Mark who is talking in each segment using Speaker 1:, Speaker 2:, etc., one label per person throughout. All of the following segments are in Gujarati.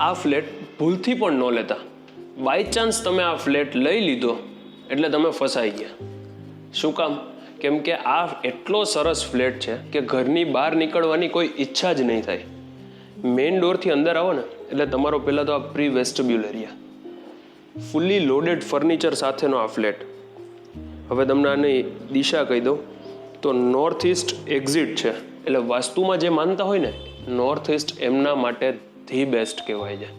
Speaker 1: આ ફ્લેટ ભૂલથી પણ ન લેતા. બાય ચાન્સ તમે આ ફ્લેટ લઈ લીધો એટલે તમે ફસાઈ ગયા. શું કામ? કેમ કે આ એટલો સરસ ફ્લેટ છે કે ઘરની બહાર નીકળવાની કોઈ ઈચ્છા જ નહીં થાય. મેઇન ડોરથી અંદર આવો ને એટલે તમારો પહેલાં તો આ pre vestibule area, fully loaded furniture સાથેનો આ ફ્લેટ. હવે તમને આની દિશા કહી દઉં તો નોર્થ ઇસ્ટ એક્ઝિટ છે, એટલે વાસ્તુમાં જે માનતા હોય ને નોર્થ ઇસ્ટ એમના માટે ધી બેસ્ટ કહેવાય છે.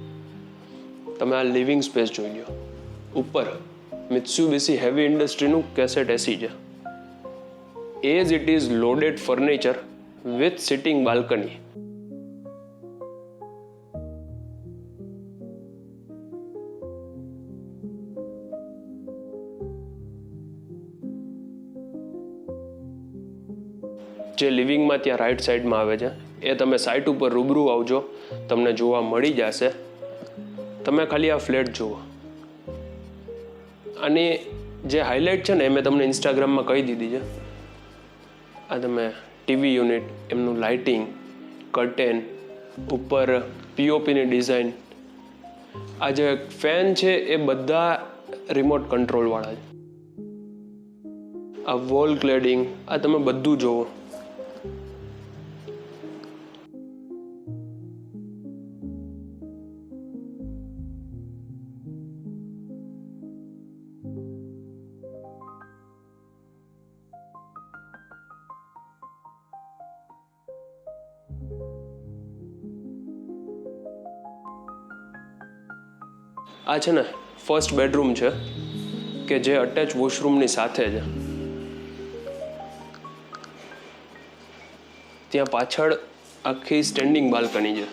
Speaker 1: તમે આ લિવિંગ સ્પેસ જોઈ લો. ઉપર મિત્સુબિશી હેવી ઇન્ડસ્ટ્રીનું કેસેટ એસી છે. As it is loaded furniture with sitting balcony. જે લિવિંગમાં ત્યાં રાઈટ સાઈડમાં આવે છે એ તમે સાઇટ ઉપર રૂબરૂ આવજો, તમને જોવા મળી જશે. તમે ખાલી આ ફ્લેટ જુઓ. અને જે હાઇલાઇટ છે ને એ મેં તમને ઇન્સ્ટાગ્રામમાં કહી દીધી છે. આ તમે ટીવી યુનિટ, એમનું લાઇટિંગ, કર્ટેન, ઉપર પીઓપીની ડિઝાઇન, આ જે ફેન છે એ બધા રિમોટ કંટ્રોલવાળા છે. આ વોલ ક્લેડિંગ, આ તમે બધું જુઓ. આ છે ને ફર્સ્ટ બેડરૂમ છે કે જે અટેચ વોશરૂમની સાથે છે. ત્યાં પાછળ આખી સ્ટેન્ડિંગ બાલ્કની છે.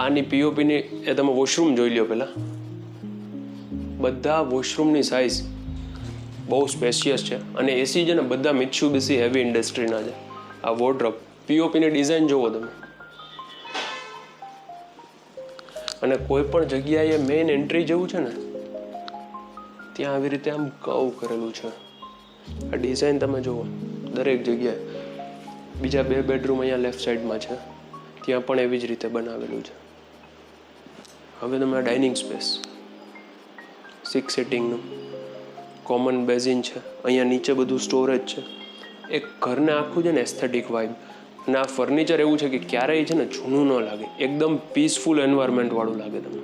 Speaker 1: આની પીઓપીની એ તમે વોશરૂમ જોઈ લો પહેલાં. બધા વોશરૂમની સાઇઝ બહુ સ્પેશિયસ છે અને એસી છે ને બધા મિત્સુબિશી હેવી ઇન્ડસ્ટ્રીના છે. આ વોર્ડરોબ, પીઓપીની ડિઝાઇન જુઓ તમે. અને કોઈ પણ જગ્યાએ મેઇન એન્ટ્રી જેવું છે ને ત્યાં આવી રીતે આમ કર્વ કરેલું છે. આ ડિઝાઇન તમે જુઓ દરેક જગ્યાએ. બીજા 2 બેડરૂમ અહીંયા લેફ્ટ સાઈડમાં છે, ત્યાં પણ એવી જ રીતે બનાવેલું છે. હવે તમે આ ડાઇનિંગ સ્પેસ, 6 સીટિંગનું કોમન બેઝિન છે. અહીંયા નીચે બધું સ્ટોરેજ છે. એક ઘરને આખું છે ને એસ્થેટિક વાઇબ. અને આ ફર્નિચર એવું છે કે ક્યારેય છે ને જૂનું ન લાગે, એકદમ પીસફુલ એન્વાયરમેન્ટ વાળું લાગે તમને.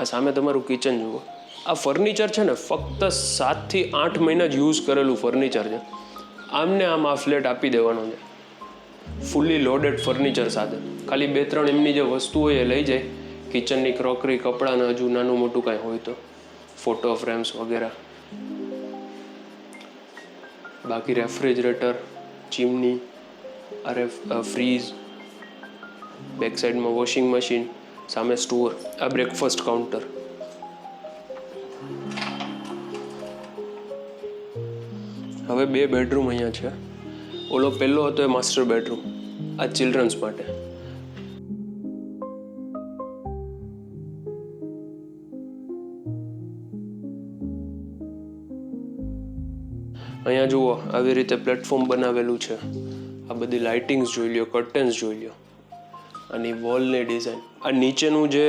Speaker 1: આ સામે તમારું કિચન જુઓ. આ ફર્નિચર છે ને ફક્ત 7 થી 8 મહિના જ યુઝ કરેલું ફર્નિચર છે. આમને આમ આ ફ્લેટ આપી દેવાનો છે ફૂલ્લી લોડેડ ફર્નિચર સાથે. ખાલી 2-3 એમની જે વસ્તુ હોય એ લઈ જાય, કિચનની ક્રોકરી, કપડાને હજુ નાનું મોટું કાંઈ હોય તો, ફોટો ફ્રેમ્સ વગેરે. બાકી રેફ્રિજરેટર, ચીમની, ફ્રીઝ, બેક સાઈડમાં વોશિંગ મશીન, સામે સ્ટોર, આ બ્રેકફાસ્ટ કાઉન્ટર. હવે 2 બેડરૂમ અહીંયા છે. ઓલો પહેલો હતો એ માસ્ટર બેડરૂમ, આ ચિલ્ડ્રન્સ માટે. અહીંયા જુઓ આવી રીતે પ્લેટફોર્મ બનાવેલું છે. આ બધી લાઇટિંગ્સ જોઈ લ્યો, કર્ટન્સ જોઈ લ્યો, અને વોલની ડિઝાઇન. આ નીચેનું જે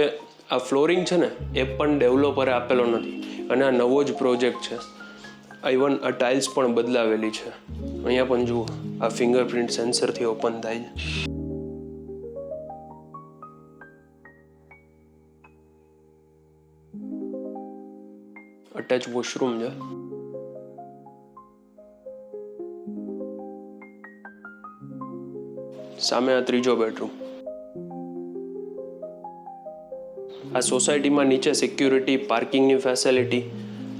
Speaker 1: આ ફ્લોરિંગ છે ને એ પણ ડેવલપરે આપેલો નથી અને આ નવો જ પ્રોજેક્ટ છે. ઇવન આ ટાઇલ્સ પણ બદલાવેલી છે. અહીંયા પણ જુઓ આ ફિંગરપ્રિન્ટ સેન્સરથી ઓપન થાય છે. અટેચ વોશરૂમ છે. સામે આ ત્રીજો બેડરૂમ. આ સોસાયટીમાં નીચે સિક્યુરિટી, પાર્કિંગની ફેસિલિટી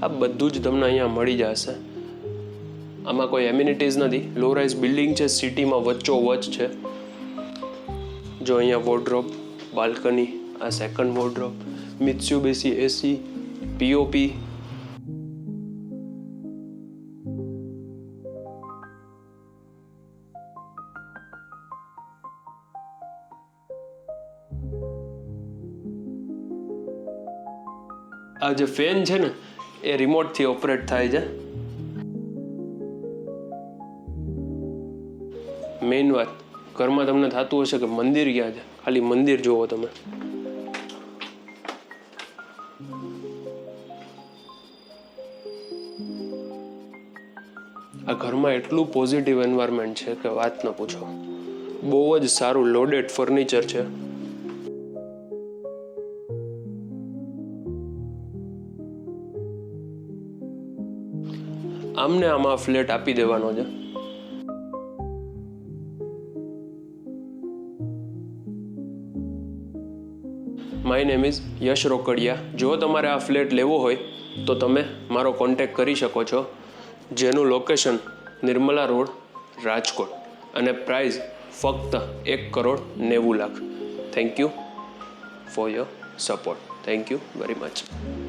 Speaker 1: આ બધું જ તમને અહીંયા મળી જશે. આમાં કોઈ એમ્યુનિટીઝ નથી. લો રાઇઝ બિલ્ડિંગ છે, સિટીમાં વચ્ચોવચ્ચ છે. જો અહીંયા વોર્ડરોબ, બાલ્કની, આ સેકન્ડ વોર્ડરોબ, મિત્સુબિશી એસી, પીઓપી. આ જે ફેન છે ને એ રિમોટથી ઓપરેટ થાય છે. મેઇન વાત, ઘરમાં તમને થતું હશે કે મંદિર ક્યાં છે, ખાલી મંદિર જુઓ તમે. આ ઘરમાં એટલું પોઝિટિવ એન્વાયરમેન્ટ છે કે વાત ન પૂછો. બહુ જ સારું લોડેડ ફર્નિચર છે. આમને આમાં ફ્લેટ આપી દેવાનો છે. માય નેમ ઇઝ યશ રોકડિયા. જો તમારે આ ફ્લેટ લેવો હોય તો તમે મારો કોન્ટેક્ટ કરી શકો છો, જેનું લોકેશન નિર્મલા રોડ, રાજકોટ, અને પ્રાઇસ ફક્ત 1,90,00,000. Thank you for your support. Thank you very much.